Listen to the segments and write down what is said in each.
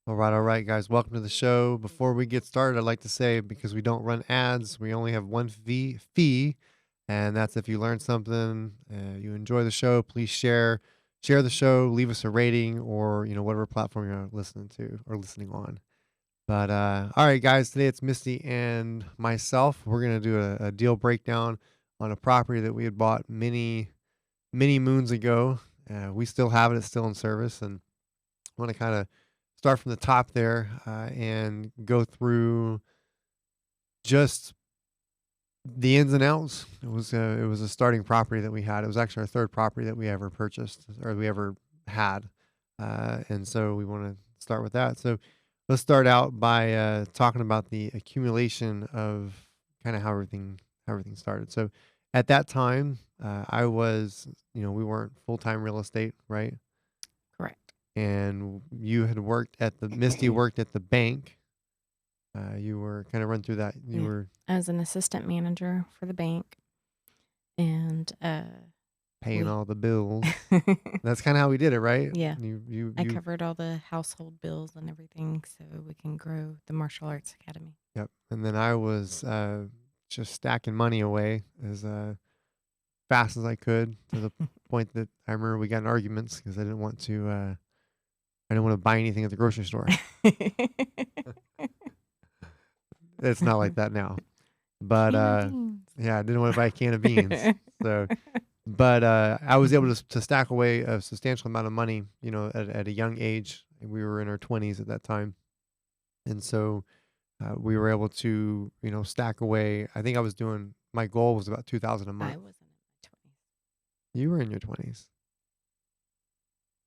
All right, guys. Welcome to the show. Before we get started, I'd like to say because we don't run ads, we only have one fee, and that's if you learn something, you enjoy the show, please share the show, leave us a rating, or whatever platform you're listening to or listening on. But all right, guys. Today it's Misty and myself. We're gonna do a deal breakdown on a property that we had bought many moons ago. We still have it; it's still in service, and want to kind of start from the top there and go through just the ins and outs. It was a starting property that we had. It was actually our third property that we ever purchased or we ever had, and so we want to start with that. So let's start out by talking about the accumulation of kind of how everything started. So at that time, I was we weren't full time real estate, right? Correct. And you had worked at the Misty worked at the bank. You were kind of run through that. You Yeah. were I was an assistant manager for the bank, and paying we all the bills. That's kind of how we did it, right? yeah, I You. covered all the household bills and everything so we can grow the martial arts academy. Yep. And then I was just stacking money away as fast as I could to the point that I remember we got in arguments because I didn't want to. I didn't want to buy anything at the grocery store. It's not like that now. But Can of beans. yeah, I didn't want to buy a can of beans. So, but I was able to stack away a substantial amount of money, at a young age. We were in our 20s at that time. And so we were able to, stack away. I think I was doing, my goal was about 2000 a I month. wasn't in You were in your 20s.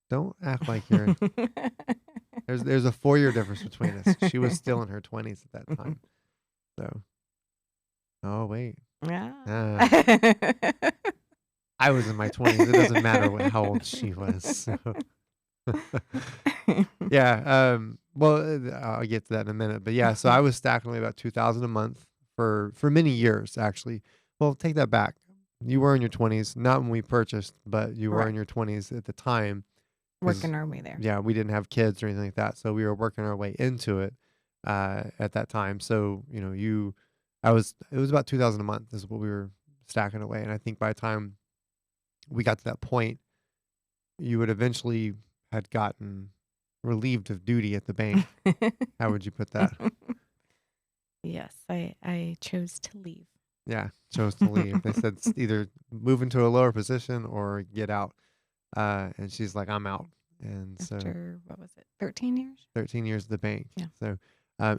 Don't act like you're, my 20s. there's a 4-year difference between us. She was still in her 20s at that time. So, oh, wait. Yeah. Ah. I was in my 20s. It doesn't matter how old she was. So. Yeah. Well, I'll get to that in a minute. But yeah, so I was stacking away about 2000 a month for many years, actually. Well, take that back. You were in your 20s, not when we purchased, but you were in Right. your 20s at the time. Because Working our way there. yeah, we didn't have kids or anything like that, so we were working our way into it at that time. So it was about 2000 a month is what we were stacking away, and I think by the time we got to that point, you would eventually had gotten relieved of duty at the bank. How would you put that? Yes, I chose to leave. Yeah, chose to leave. They said either move into a lower position or get out. And she's like, I'm out. And so After, what was it, 13 years? 13 years at the bank. Yeah. So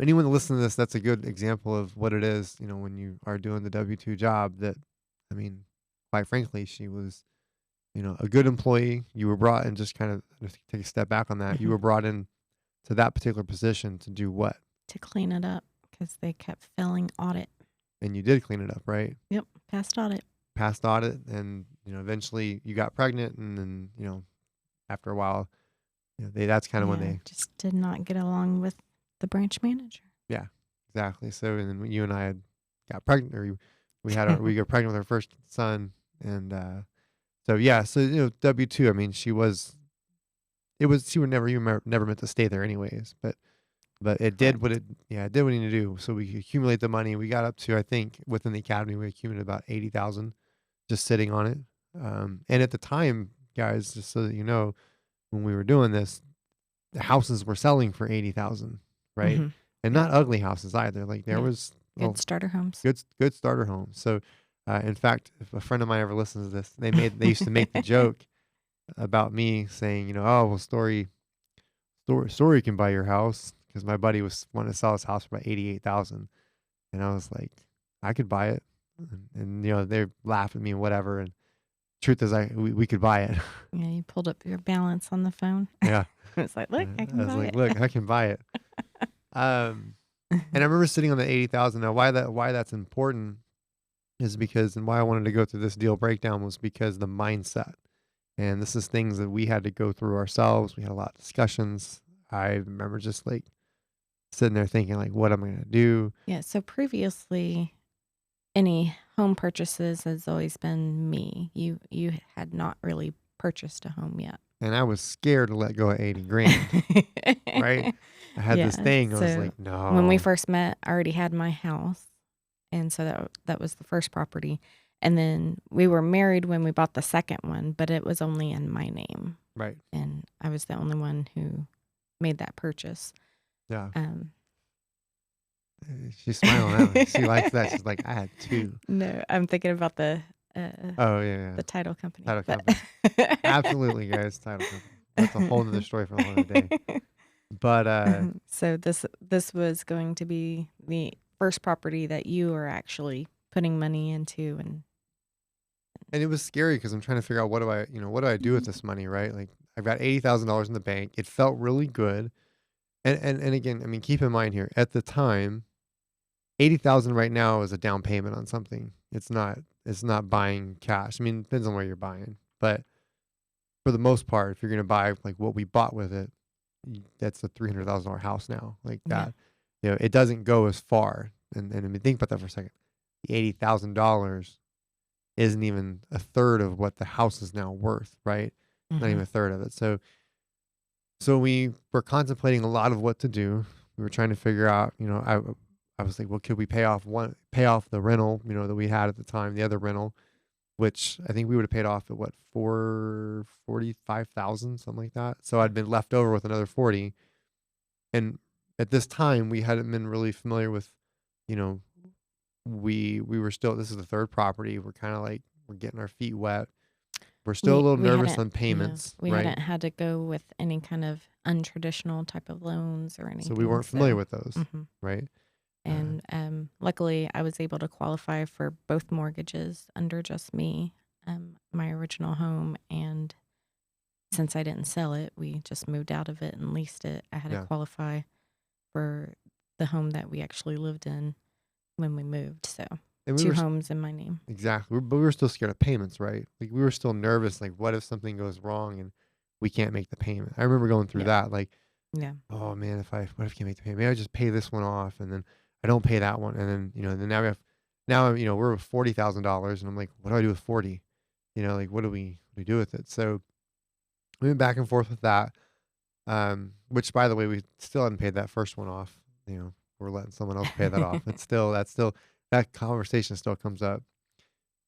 anyone that listens to this, that's a good example of what it is, when you are doing the W-2 job that, I mean, quite frankly, she was, a good employee. You were brought in, just kind of to take a step back on that. You Mhm. were brought in to that particular position to do what? To clean it up because they kept failing audit. And you did clean it up, right? Yep, passed audit. Passed audit, and eventually you got pregnant, and then after a while, that's kind of when Yeah, they. just did not get along with the branch manager. Yeah, exactly. So and then you and I had got pregnant, or we got pregnant with our first son, and so yeah, so W-2. I mean, she would never never meant to stay there anyways, but it did what Correct. it did what it needed to do. So we could accumulate the money. We got up to, I think, within the academy, we accumulated about 80,000 just sitting on it. And at the time, guys, just so that you know, when we were doing this, the houses were selling for 80,000, right? Hmm. And Yeah, not ugly houses either. Like there yeah. was Good starter homes. good starter homes. So, in fact, if a friend of mine ever listens to this, they used to make the joke about me saying, oh, well, story can buy your house, because my buddy was wanting to sell his house for about 88,000, and I was like, I could buy it, and they laugh at me and whatever. And truth is, we could buy it. Yeah, you pulled up your balance on the phone. Yeah, It's like, look, I I can was buy like, it. look, I can buy it. Um, and I remember sitting on the 80,000. Now, why that's important is because, and why I wanted to go through this deal breakdown was because the mindset. And this is things that we had to go through ourselves. We had a lot of discussions. I remember just like sitting there thinking, like, what am I going to do? Yeah, so previously, any home purchases has always been me. You had not really purchased a home yet. And I was scared to let go of 80 grand, right? I had this Yeah. thing. I was So like, when we no. first met, I already had my house. And so that was the first property. And then we were married when we bought the second one, but it was only in my name. Right. And I was the only one who made that purchase. Yeah. Um, She's smiling at me. She likes that. She's like, I had two. no, I'm thinking about Oh, yeah, yeah. the title company. Title But company. Absolutely, guys. Title company. That's a whole nother story for a whole other day. But so this was going to be the first property that you are actually putting money into, and it was scary because I'm trying to figure out what do I do with this money, right? Like I've got $80,000 in the bank. It felt really good. And again, I mean, keep in mind here, at the time, 80,000 right now is a down payment on something. It's not buying cash. I mean, it depends on where you're buying. But for the most part, if you're gonna buy like what we bought with it, that's a $300,000 house now. Like yeah, that. It doesn't go as far. And I mean, think about that for a second. The $80,000 isn't even a third of what the house is now worth, right? Not hmm even a third of it. So we were contemplating a lot of what to do. We were trying to figure out, I was like, well, could we pay off the rental, that we had at the time, the other rental, which I think we would have paid off at what, 445,000, something like that. So I'd been left over with another 40. And at this time we hadn't been really familiar with, you know, we were still, this is the third property. We're kind of like, we're getting our feet wet. We're still a little we nervous hadn't on payments, we right? hadn't had to go with any kind of untraditional type of loans or So we anything. weren't familiar So, with those, hmm right? Uh, and luckily, I was able to qualify for both mortgages under just me, my original home, and since I didn't sell it, we just moved out of it and leased it. I had to yeah. qualify for the home that we actually lived in when we moved. So And we two were homes in my name. exactly, but we were still scared of payments, right? Like we were still nervous. Like, what if something goes wrong and we can't make the payment? I remember going through Yeah. that. Like, Yeah. oh man, what if I can't make the payment? Maybe I just pay this one off, and then I don't pay that one, and then then now we're with $40,000, and I'm like, what do I do with 40? Like what do we do with it? So we went back and forth with that. Which by the way, we still hadn't paid that first one off. We're letting someone else pay that off. That conversation still comes up.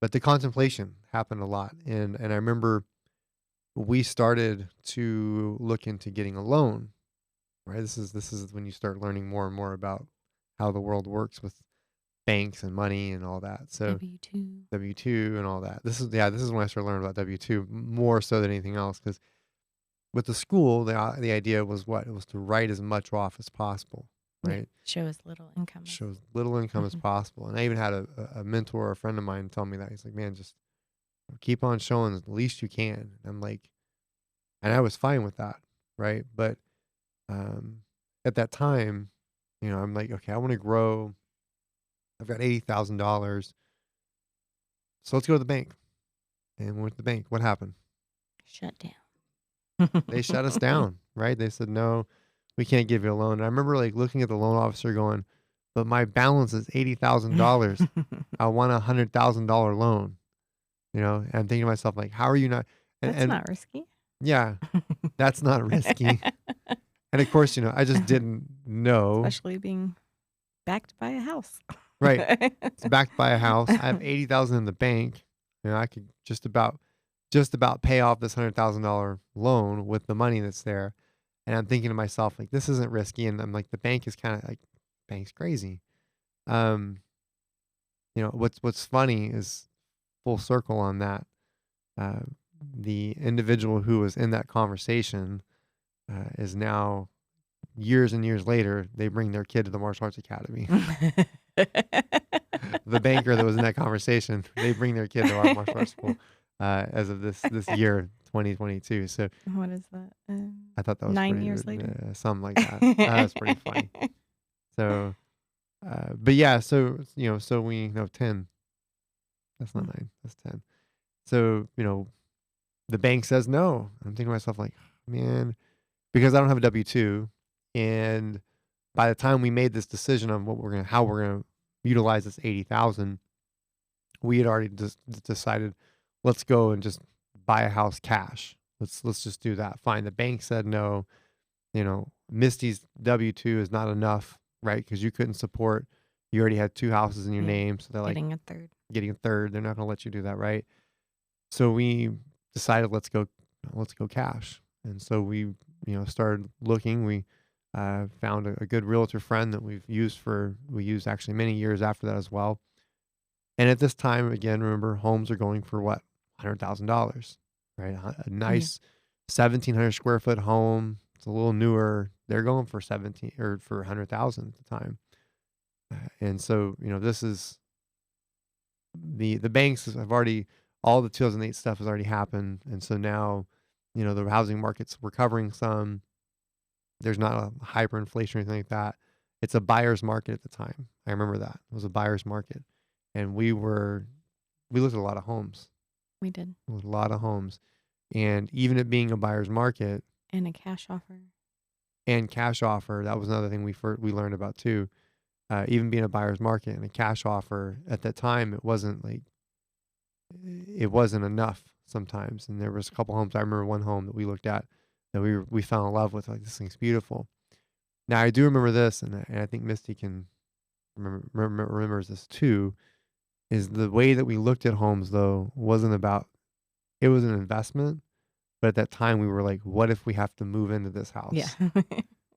But the contemplation happened a lot. And I remember we started to look into getting a loan, right? This is when you start learning more and more about how the world works with banks and money and all that. So W-2. W2 and all that. This is when I started learning about W2 more so than anything else, because with the school, the idea was what? It was to write as much off as possible, Yeah. right? Show as little income as. Show as little income as Mhm. possible. And I even had a mentor, a friend of mine, tell me that. He's like, man, just keep on showing the least you can. And I'm like, and I was fine with that, right? But um, at that time, I'm like, okay, I want to grow. I've got $80,000, so let's go to the bank. And we went to the bank. What happened? Shut down. They shut us down, right? They said, no, we can't give you a loan. And I remember like looking at the loan officer going, but my balance is $80,000. I want $100,000 loan, and I'm thinking to myself, like, how are you not? That's And not risky. yeah, that's not risky. And of course, I just didn't know. Especially being backed by a house. Right. It's backed by a house. I have 80,000 in the bank. I could just about pay off this $100,000 loan with the money that's there. And I'm thinking to myself, like, this isn't risky. And I'm like, the bank is kind of like, bank's crazy. Um, what's funny is full circle on that. Uh, the individual who was in that conversation is now years and years later, they bring their kid to the martial arts academy. The banker that was in that conversation, they bring their kid to our martial arts school as of this year, 2022. So What is that? I thought that was 9 years later. something like that. That's pretty funny. So, but yeah, so we know 10. That's not 9. That's 10. So the bank says no. I'm thinking to myself like, man, because I don't have a W-2, and by the time we made this decision on how we're gonna utilize this 80,000, we had already just decided, let's go and just buy a house cash. Let's just do that. Fine. The bank said no. Misty's W-2 is not enough, right? Because you already had 2 houses in your Yeah. name, so they're like Getting a third. getting a third. They're not gonna let you do that, right? So we decided let's go cash. And so we started looking. We found a good realtor friend that we used actually many years after that as well. And at this time, again, remember homes are going for what? $100,000, right? A Yeah. nice 1,700 square foot home. It's a little newer. They're going for 17 or for 100,000 at the time. And so, this is the banks have already all the 2008 stuff has already happened. And so now, the housing market's recovering some. There's not a hyperinflation or anything like that. It's a buyer's market at the time. I remember that. It was a buyer's market. And we looked at a lot of homes. We did. A lot of homes. And even it being a buyer's market And a cash offer. and cash offer, that was another thing we learned about too. Even being a buyer's market and a cash offer at that time, it wasn't enough sometimes. And there was a couple homes. I remember one home that we looked at that we fell in love with. Like, this thing's beautiful. Now I do remember this, and I think Misty can remembers this too. Is the way that we looked at homes though wasn't about it was an investment, but at that time we were like, what if we have to move into this Yeah. house,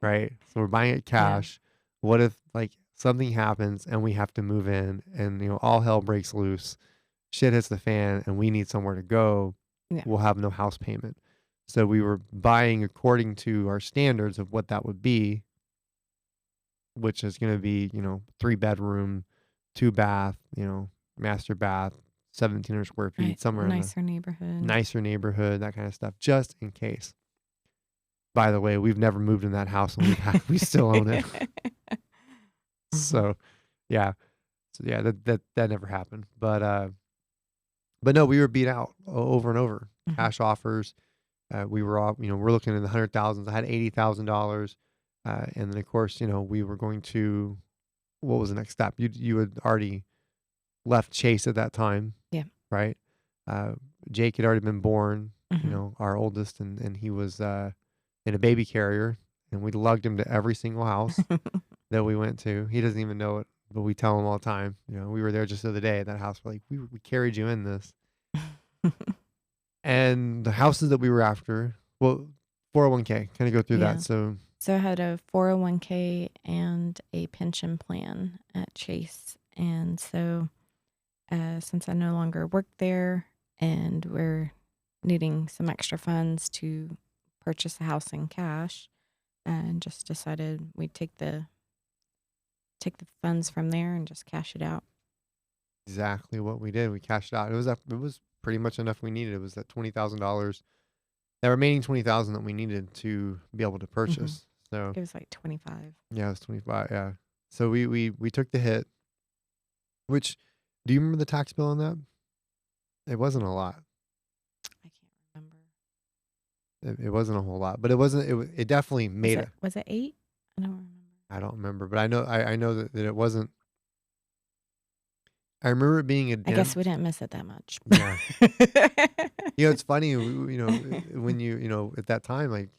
right? So we're buying it Yeah. cash. What if like something happens and we have to move in, and all hell breaks loose, shit hits the fan, and we need somewhere to go? Yeah. We'll have no house payment. So we were buying according to our standards of what that would be, which is going to be, 3 bedroom, 2 bath, master bath, 1,700 square feet, Right. somewhere in the Nicer neighborhood. nicer neighborhood, that kind of stuff, just in case. By the way, we've never moved in that house, and we still own it. So, yeah. So yeah, that never happened. But no, we were beat out over and over. Cash offers. We were all, we're looking in the 100,000s. I had $80,000. And then of course, we were going to, what was the next step? You had already left Chase at that time. Yeah. Right. Jake had already been born, Mhm. our oldest, and he was in a baby carrier, and we lugged him to every single house that we went to. He doesn't even know it, but we tell him all the time. We were there just the other day at that house. We're like, we carried you in this. And the houses that we were after, well, 401k, kind of go through that. Yeah. So So I had a 401k and a pension plan at Chase. And so since I no longer work there and we're needing some extra funds to purchase a house in cash, and just decided we'd take the funds from there and just cash it out. exactly what we did. We cashed out. It was pretty much enough we needed. It was that $20,000, that remaining 20,000 that we needed to be able to hmm purchase. So It was like 25. yeah, it was 25. Yeah. So we took the hit. Which, do you remember the tax bill on that? It wasn't a lot. I can't remember. It wasn't a whole lot, but it wasn't. It definitely Was made it it. was it 8? I don't remember. I don't remember, but I know that it wasn't. I remember it being a I guess we dent. didn't miss it that much. Yeah. It's funny. When at that time, like,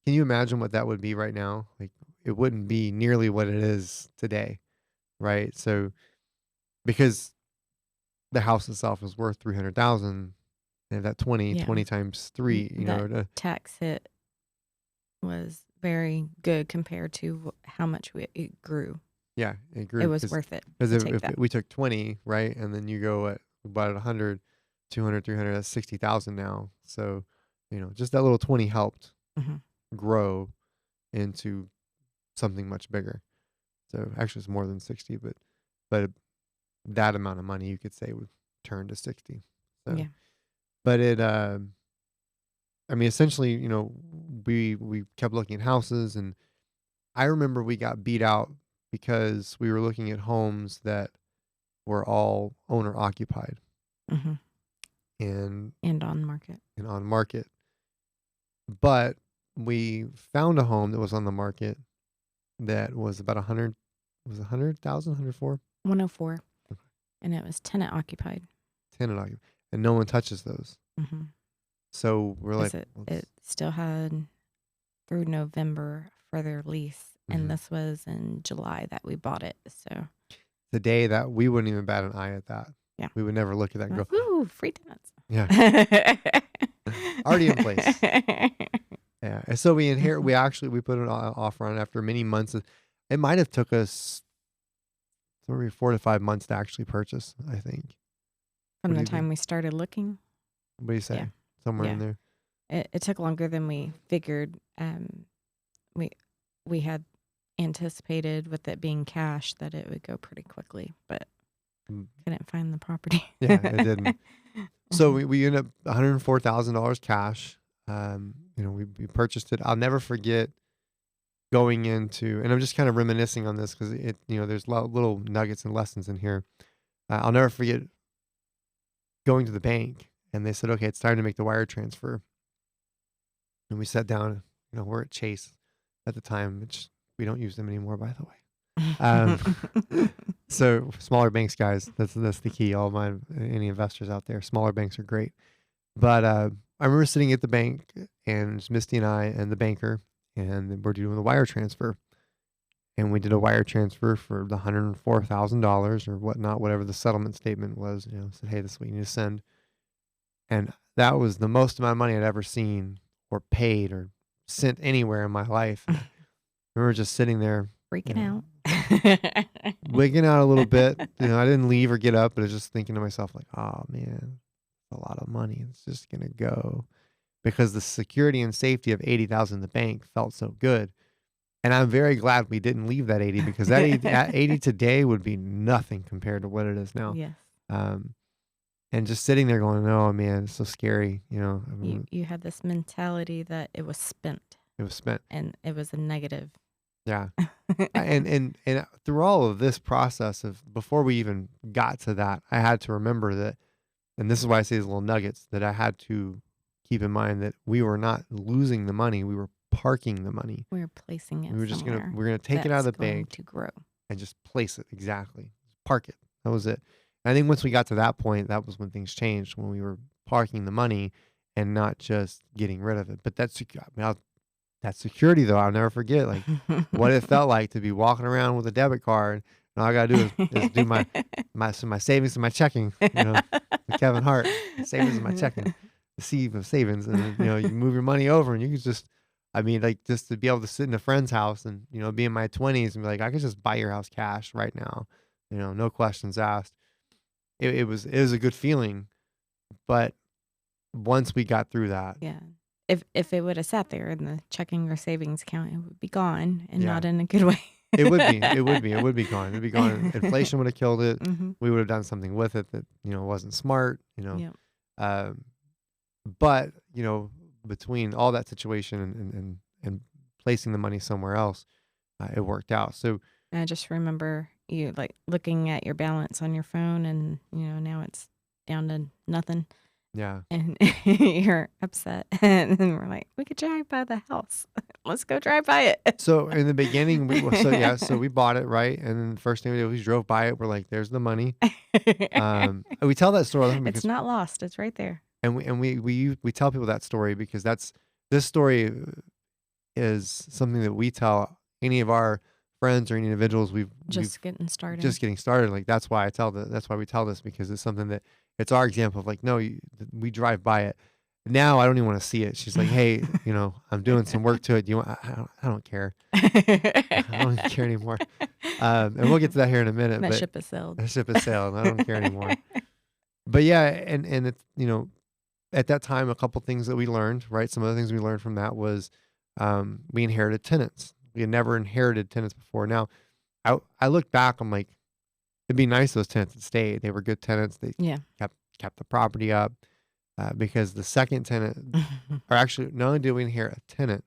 can you imagine what that would be right now? Like, it wouldn't be nearly what it is today, right? So because the house itself is worth 300,000, and that 20 Yeah. 20 times three, That tax hit was very good compared to how much it grew. yeah, it It grew was worth it because to take if that. we took 20, right, and then you go at about 100, 200, 300, that's 60,000 now. So, just that little 20 helped hmm grow into something much bigger. So actually, it's more than 60, but that amount of money you could say would turn to 60. So, Yeah. but I mean, essentially, we kept looking at houses, and I remember we got beat out because we were looking at homes that were all owner occupied hmm and And on market. on market. But we found a home that was on the market that was about 100, was 100,000, 104 104. And it was tenant occupied. tenant occupied, and no one touches those. Mm-hmm. So we're like, Because it let's, still had through November for their lease, and Mhm. this was in July that we bought it. So The day that we wouldn't even bat an eye at that. yeah, We would never look at that and I'm like, go, ooh, free tenants. yeah, already in place. Yeah. And so we put an offer on it after many months. It might have took us 4 to 5 months to actually purchase, I think. From What do the you think? time we started looking. What do you Yeah, say? Somewhere in yeah. there. It took longer than we figured. We we had anticipated with it being cash that it would go pretty quickly, but Mm, couldn't find the property. yeah, it didn't. So we ended up $104,000 cash. We purchased it. I'll never forget going into, and I'm just kind of reminiscing on this because there's little nuggets and lessons in here. I'll never forget going to the bank and they said, okay, it's time to make the wire transfer. And we sat down, we're at Chase at the time, which we don't use them anymore, by the way. So smaller banks, guys, that's the key. Any investors out there, smaller banks are great. But I remember sitting at the bank and it's Misty and I and the banker, and we're doing the wire transfer. And we did a wire transfer for the $104,000 or whatnot, whatever the settlement statement was. Said, hey, this is what you need to send. And that was the most amount of money I'd ever seen or paid or sent anywhere in my life. And I remember just sitting there, you Freaking know, out. wigging out a little bit. I didn't leave or get up, but I was just thinking to myself, like, oh man, a lot of money. It's just gonna go because the security and safety of 80,000 in the bank felt so good. And I'm very glad we didn't leave that 80 because that 80 today would be nothing compared to what it is now. Yes. Um, and just sitting there going, oh man, it's so scary. I mean, You had this mentality that it was spent it was spent. and it was a negative. Yeah. And through all of this process of before we even got to that, I had to remember that, and this is why I say these little nuggets, that I had to keep in mind that we were not losing the money, we were parking the money. We're placing it We were just somewhere we're gonna take it out of the that's going bank to grow. and just place it exactly. Park it. That was it. And I think once we got to that point, that was when things changed, when we were parking the money and not just getting rid of it. But that security though, I'll never forget like what it felt like to be walking around with a debit card and all I gotta do is do my savings and my checking, with Kevin Hart, savings and my checking, the seed of savings, and then, you move your money over and you can just, I mean, like just to be able to sit in a friend's house and be in my 20s and be like, I could just buy your house cash right now, no questions asked. It was a good feeling, but once we got through that, Yeah. If it would have sat there in the checking or savings account, it would be gone and yeah, not in a good way. it would be gone. It'd be gone. Inflation would have killed it. Hmm. We would have done something with it that wasn't smart. Yep. Um, but between all that situation and placing the money somewhere else, it worked out. So I just remember you like looking at your balance on your phone and now it's down to nothing yeah, and you're upset and then we're like, we could drive by the house. Let's go drive by it. so in the beginning, so we bought it, right, and then the first thing we did was we drove by it. We're like, "There's the money." And we tell that story all the time It's because, not lost. It's right there. and we tell people that story because this story is something that we tell any of our friends or any individuals we've Just getting started. just getting started. Like that's why we tell this because it's something that it's our example of like, no, we drive by it. Now I don't even want to see it. She's like, hey, I'm doing some work to it. Do you want? I don't care. I don't even care anymore. And we'll get to that here in a minute. That But ship has sailed. the ship has sailed. And I don't care anymore. But yeah, and it's at that time a couple things that we learned. Right, some other things we learned from that was we inherited tenants. We had never inherited tenants before. Now I look back. I'm like, it'd be nice those tenants that stayed. They were good tenants. They Yeah. kept the property up. Because the second tenant, or actually, not only did we inherit a tenant,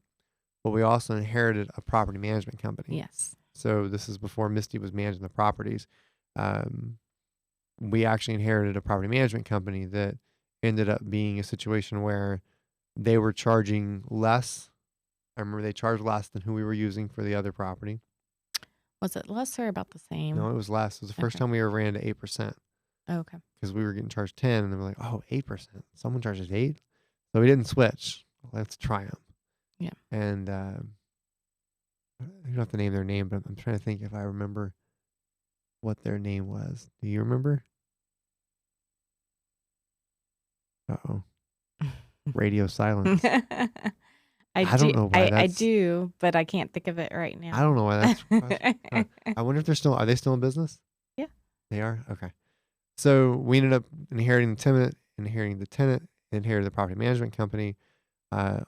but we also inherited a property management company. Yes. So this is before Misty was managing the properties. We actually inherited a property management company that ended up being a situation where they were charging less. I remember they charged less than who we were using for the other property. Was it less or about the same? No, it was less. It was the first Okay. time we ever ran to 8%. Oh, okay. Because we were getting charged 10 and they were like, oh, 8%. Someone charges 8. So we didn't switch. Let's try them. Yeah. And you don't have to name their name, but I'm trying to think if I remember what their name was. Do you remember? Uh-oh. Radio silence. I don't know why I that's. do, but I can't think of it right I don't now. know why that's. I wonder if they're still. Are they still in business? Yeah. They are. Okay. So we ended up inheriting the property management company.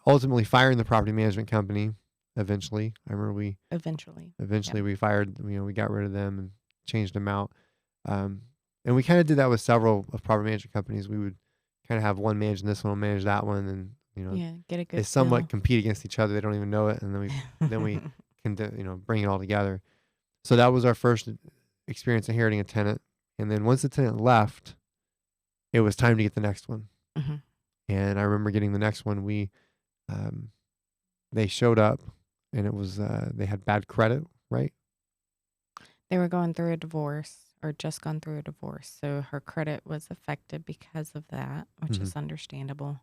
Ultimately firing the property management company. Eventually, I remember we Eventually. Yep. eventually we fired. We got rid of them and changed them out. Um, and we kind of did that with several of property management companies. We would kind of have one managing this one, manage that one, and Yeah. Get a they good somewhat feel. compete against each other. They don't even know it, and then we can bring it all together. So that was our first experience inheriting a tenant. And then once the tenant left, it was time to get the next one. Hmm. And I remember getting the next one. Um, they showed up, and it was they had bad credit, right? They were going through a divorce or just gone through a divorce. So her credit was affected because of that, which Hmm. is understandable.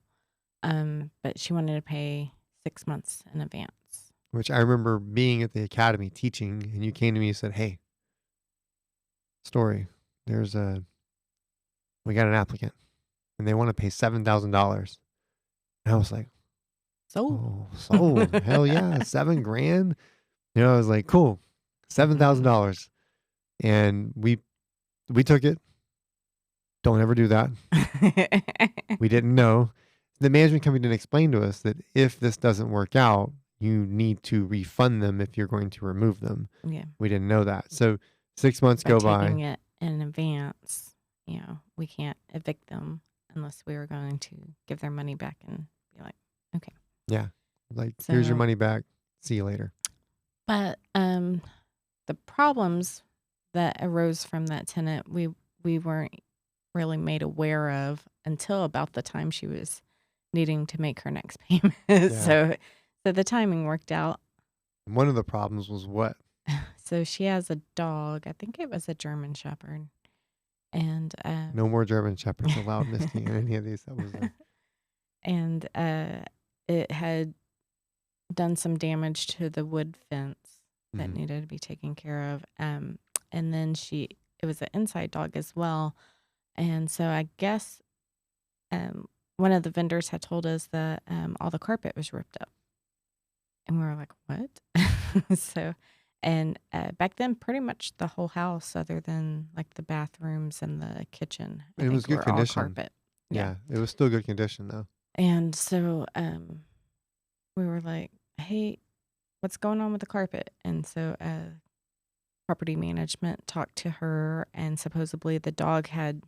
But she wanted to pay 6 months in advance. Which I remember being at the academy teaching, and you came to me and said, "Hey, Story, we got an applicant, and they want to pay $7,000." And I was like, So "Oh, sold! Hell yeah, 7 grand!" I was like, "Cool, $7,000," and we took it. Don't ever do that. We didn't know. The management company didn't explain to us that if this doesn't work out, you need to refund them if you're going to remove them. yeah. We didn't know that. So 6 months By go by. taking it in advance, we can't evict them unless we were going to give their money back and be like, okay. Yeah. Like, here's your So, money back. See you later. but the problems that arose from that tenant, we weren't really made aware of until about the time she was needing to make her next payment. Yeah. So the timing worked out. One of the problems was what? So she has a dog. I think it was a German Shepherd, and No more German Shepherds allowed, Misty, in any of these. That was and it had done some damage to the wood fence that mhm. needed to be taken care of. And then it was an inside dog as well. And so I guess one of the vendors had told us that all the carpet was ripped up. And we were like, what? And back then, pretty much the whole house, other than like the bathrooms and the kitchen, I And it was think good were all condition. carpet. Yeah. Yeah. It was still good condition, though. And so we were like, hey, what's going on with the carpet? And so property management talked to her, and supposedly the dog had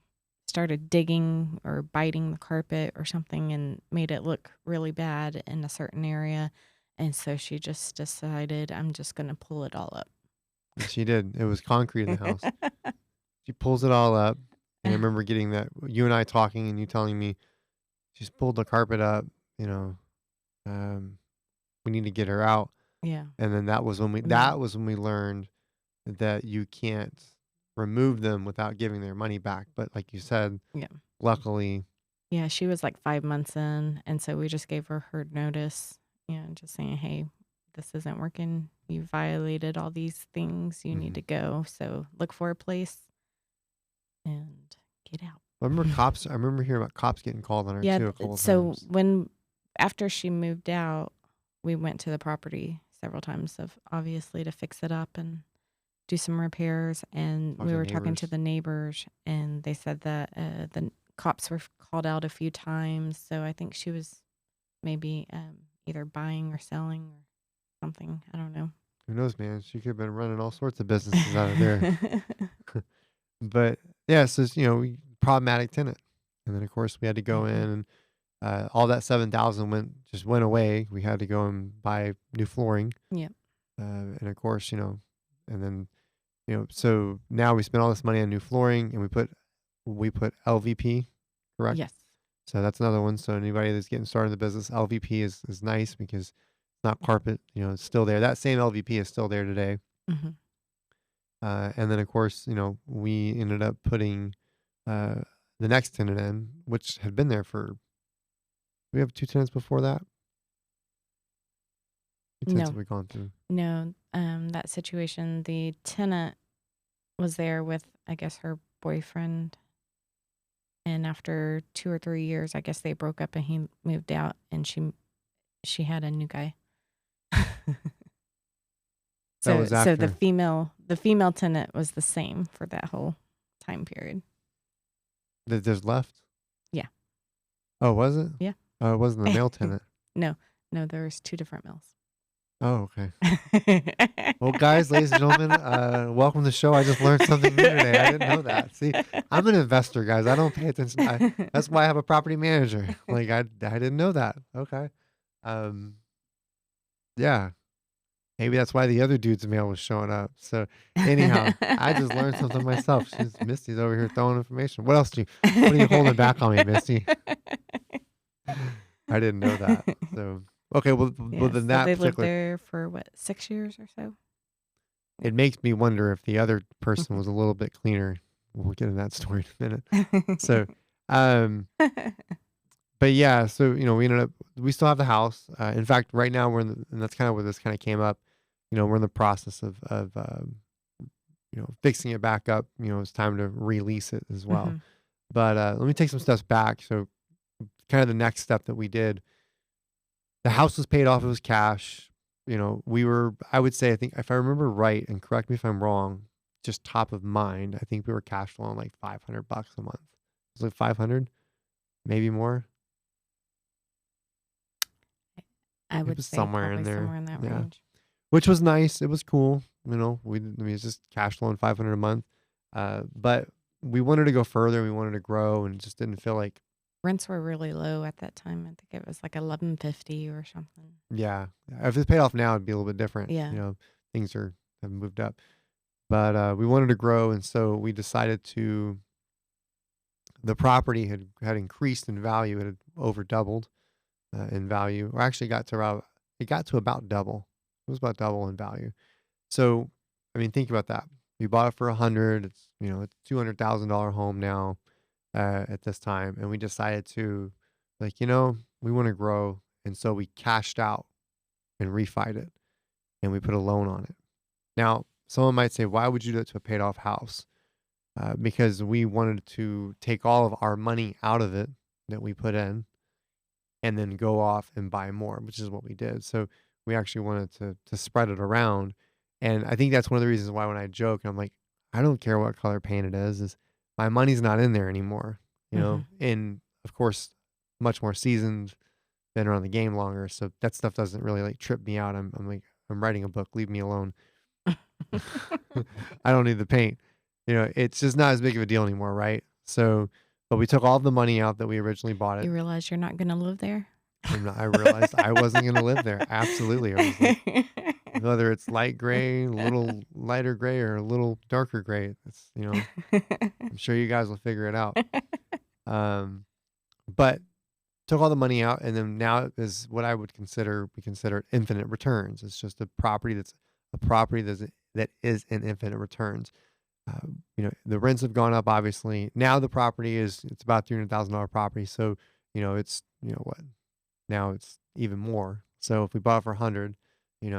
started digging or biting the carpet or something and made it look really bad in a certain area. And so she just decided, I'm just going to pull it all up. And she did. It was concrete in the house. She pulls it all up. And I remember getting that, you and I talking, and you telling me she's pulled the carpet up, you know, um, we need to get her out. Yeah. And then And then, that was when we learned that you can't remove them without giving their money back. But like you said, yeah. luckily, Yeah. She was like 5 months in. And so we just gave her notice, just saying, hey, this isn't working. You violated all these things. You need mhm. to go. So look for a place and get out. I remember hearing about cops getting called on her Yeah. too a couple of So times. after she moved out, we went to the property several times of obviously to fix it up and do some repairs. And Talk we to were talking to neighbors. the neighbors, and they said that the cops were called out a few times. So I think she was maybe either buying or selling or something. I don't know. Who knows, man? She could have been running all sorts of businesses out of there. But yeah, so it's, problematic tenant. And then of course we had to go in Mhm. and all that 7,000 went away. We had to go and buy new flooring. Yeah. And of course, and then, so now we spent all this money on new flooring, and we put LVP, correct? Yes. So that's another one. So anybody that's getting started in the business, LVP is nice because it's not carpet, it's still there. That same LVP is still there today. Hmm. And then of course, we ended up putting uh, the next tenant in, which had been there for, we have two tenants before that. tenants No, have we gone through? no. That situation, the tenant was there with, I guess, her boyfriend. And after 2 or 3 years, I guess they broke up and he moved out and she had a new guy. That So was so after the female tenant was the same for that whole time period. that there's left. Yeah. Oh, was it? Yeah. Oh, it wasn't the male tenant. No, there's two different mills. Oh, okay. Well, guys, ladies and gentlemen, welcome to the show. I just learned something new today. I didn't know that. See, I'm an investor, guys. I don't pay attention. That's why I have a property manager. Like I didn't know that. Okay. Um, yeah. Maybe that's why the other dude's mail was showing up. So anyhow, I just learned something myself. Misty's over here throwing information. What else what are you holding back on me, Misty? I didn't know that. So okay, well Yeah, then so that they lived particular there for what, 6 years or so? it makes me wonder if the other person was a little bit cleaner. We'll get into that story in a minute. So um but yeah, so we still have the house. In fact, right now and that's kind of where this kind of came up. We're in the process of fixing it back up. It's time to release it as well. Mhm. But let me take some steps back. So kind of the next step that we did, the house was paid off. It was cash. I would say, I think if I remember right, and correct me if I'm wrong, just top of mind, I think we were cash flowing like $500 a month. It was like 500, maybe more. I It would was say somewhere in probably there. somewhere in that Yeah. range. Which was nice. It was cool. It's just cash flowing 500 a month. But we wanted to go further. We wanted to grow and just didn't feel like, Rents were really low at that time. I think it was like 1150 or something. yeah, if it's paid off now, it'd be a little bit different. Yeah. Things have moved up, but we wanted to grow. And so we decided the property had increased in value. It had over doubled in value, or actually it got to about double. It was about double in value. So, I mean, think about that. We bought it for 100. It's $200,000 home now at this time, and we decided to, like, we want to grow, and so we cashed out and refied it, and we put a loan on it. Now, someone might say, why would you do that to a paid off house? Because we wanted to take all of our money out of it that we put in, and then go off and buy more, which is what we did. So we actually wanted to spread it around. And I think that's one of the reasons why when I joke, I'm like, I don't care what color paint it is my money's not in there anymore. Mhm. And of course, much more seasoned, been around the game longer. So that stuff doesn't really like trip me out. I'm like, I'm writing a book, leave me alone. I don't need the paint. It's just not as big of a deal anymore, right? So, but we took all the money out that we originally bought it. You realize you're not going to live there? I realized I wasn't going to live there. Absolutely. I was like, whether it's light gray, a little lighter gray, or a little darker gray, I'm sure you guys will figure it out. But took all the money out, and then now is what we consider infinite returns. It's just a property that is in infinite returns. The rents have gone up, obviously. Now the property it's about $300,000 property. So, it's, what? Now it's even more. So if we bought it for 100, it's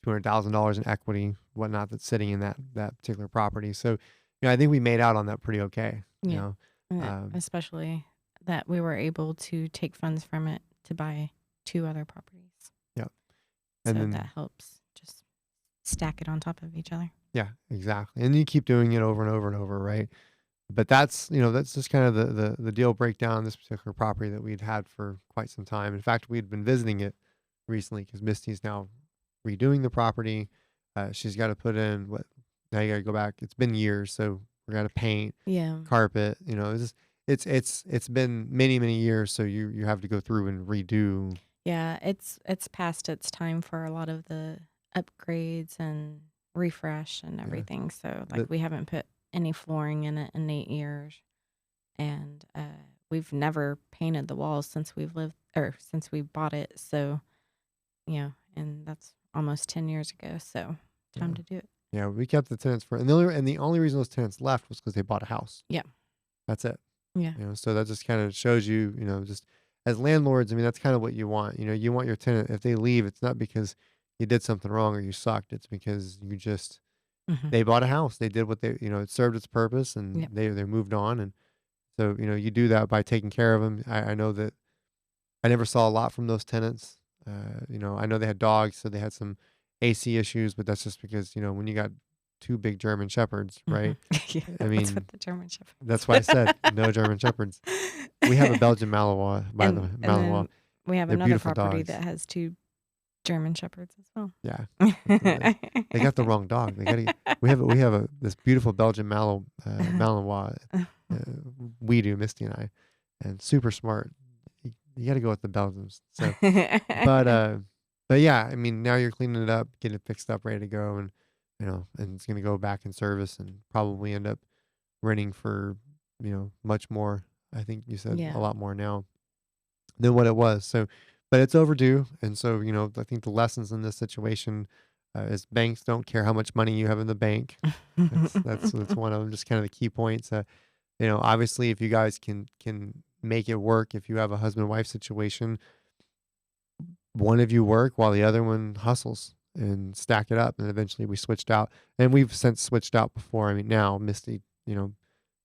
$200,000 in equity, whatnot, that's sitting in that particular property. So, I think we made out on that pretty okay. Yeah. Um, Especially that we were able to take funds from it to buy 2 other properties. yeah. So And then, that helps just stack it on top of each other. yeah, exactly. And you keep doing it over and over and over, right? But that's just kind of the deal breakdown on this particular property that we'd had for quite some time. In fact, we'd been visiting it recently because Misty's now redoing the property. She's got to put in now you got to go back. It's been years, so we're gonna paint, Yeah. carpet. It's been many many years, so you have to go through and redo. Yeah, it's past its time for a lot of the upgrades and refresh and Yeah, everything. So like but we haven't put any flooring in it in 8 years, and we've never painted the walls since since we bought it. So and that's almost 10 years ago. So time yeah, to do it. yeah, we kept the tenants and the only reason those tenants left was because they bought a house. Yeah. That's it. Yeah. So that just kind of shows just as landlords, I mean, that's kind of what you want. You want your tenant, if they leave, it's not because you did something wrong or you sucked. It's because you just Mhm. they bought a house. They did what they, it served its purpose, and Yep. they moved on. And so, you do that by taking care of them. I know that I never saw a lot from those tenants. I know they had dogs, so they had some AC issues, but that's just because, when you got two big German shepherds, right? Mhm. Yeah, I what's with mean, the German Shepherds? that's why I said no German shepherds. We have a Belgian Malinois, by the way, And Malinois. then we have They're another beautiful property dogs. that has 2 German Shepherds as well. Yeah. They got the wrong dog. We have this beautiful Belgian Malinois. Uh, we do, Misty and I, and super smart. You got to go with the Belgians. So, but but yeah, I mean, now you're cleaning it up, getting it fixed up, ready to go, and and it's gonna go back in service and probably end up renting for much more. I think you said a Yeah. lot more now than what it was. So, but it's overdue, and so I think the lessons in this situation is banks don't care how much money you have in the bank. That's one of them. Just kind of the key points. Obviously, if you guys can make it work, if you have a husband wife situation, one of you work while the other one hustles and stack it up, and eventually we switched out, and we've since switched out before. I mean, now Misty, I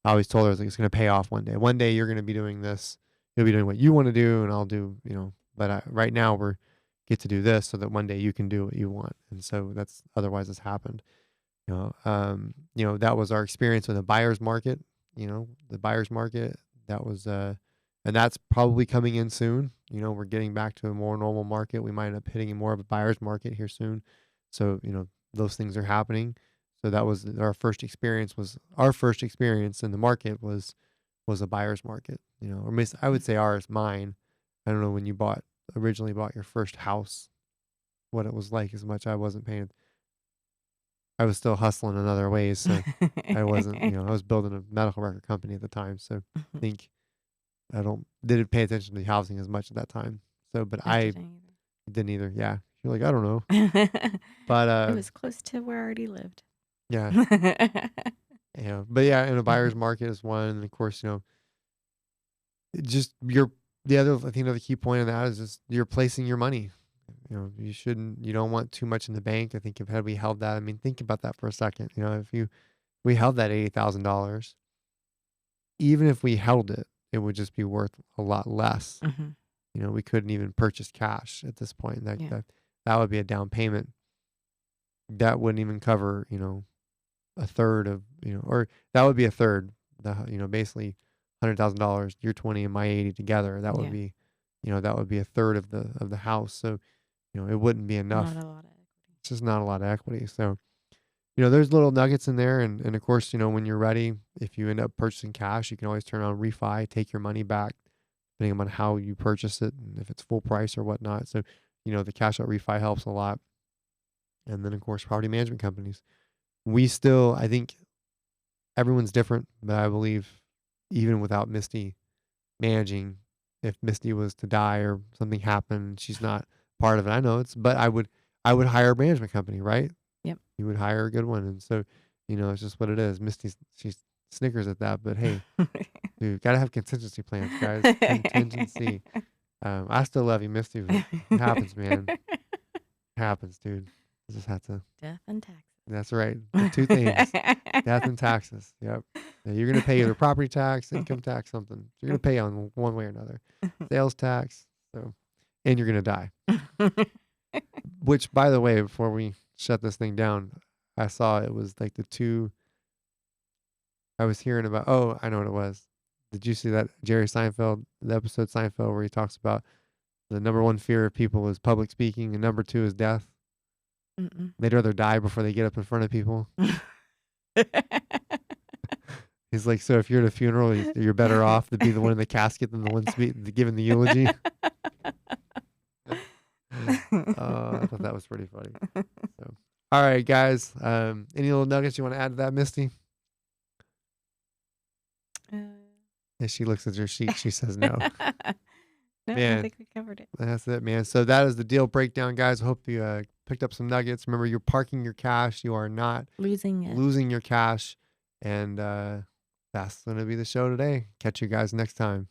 always told her, I was like, it's going to pay off one day. One day you're going to be doing this. You'll be doing what you want to do, and I'll do, but right now we're get to do this so that one day you can do what you want. And so that's otherwise has happened. That was our experience with the buyer's market. The buyer's market, that was, and that's probably coming in soon. We're getting back to a more normal market. We might end up hitting more of a buyer's market here soon. So, those things are happening. So that was our first experience in the market was a buyer's market, or I would say ours, mine. I don't know when you originally bought your first house, what it was like as much. I was still hustling in other ways. So I wasn't, I was building a medical record company at the time. So I think didn't pay attention to housing as much at that time. So, but I I didn't didn't either. Yeah. You're like, I don't know. either. But, It was close to where I already lived. yeah. But yeah, in a buyer's market is one. And of course, it just I think another key point of that is just you're placing your money. You don't want too much in the bank. I think if had we held that, I mean, think about that for a second. We held that $80,000, even if we held it, it would just be worth a lot less. Mhm. We couldn't even purchase cash at this point. That Yeah. that that would be a down payment. That wouldn't even cover, a third of, or that would be a third. Basically $100,000, your 20 and my 80 together. That would Yeah. be, that would be a third of the house. So, it wouldn't be Not enough. a lot of equity. It's just not a lot of equity. So, there's little nuggets in there. And of course, when you're ready, if you end up purchasing cash, you can always turn around, refi, take your money back, depending on how you purchase it and if it's full price or whatnot. So, the cash out refi helps a lot. And then, of course, property management companies. I think everyone's different, but I believe even without Misty managing, if Misty was to die or something happened, she's not part of it. I know but I would hire a management company, right? Yep. You would hire a good one. And so, it's just what it is. She snickers at that, but hey, dude, gotta have contingency plans, guys. Contingency. I still love you, Misty, but it happens, man. It happens, dude. You just have to. Death and taxes. That's right. The two things: death and taxes. Yep. Yeah, you're gonna pay either property tax, income tax, something. You're gonna pay on one way or another. Sales tax. So, and you're gonna die. Which, by the way, before we shut this thing down, I saw it was like the two. I was hearing about. Oh, I know what it was. Did you see that Jerry Seinfeld, the episode Seinfeld, where he talks about the number one fear of people is public speaking, and number two is death. Mm-mm. They'd rather die before they get up in front of people. He's like, so if you're at a funeral, you're better off to be the one in the casket than the one giving the eulogy. I thought that was pretty funny. So, all right, guys. Any little nuggets you want to add to that, Misty? As she looks at her sheet, she says no. No, Man, I think we covered it. that's it, man. So that is the deal breakdown, guys. I hope you picked up some nuggets. Remember, you're parking your cash. You are not Losing it. losing your cash. And that's going to be the show today. Catch you guys next time.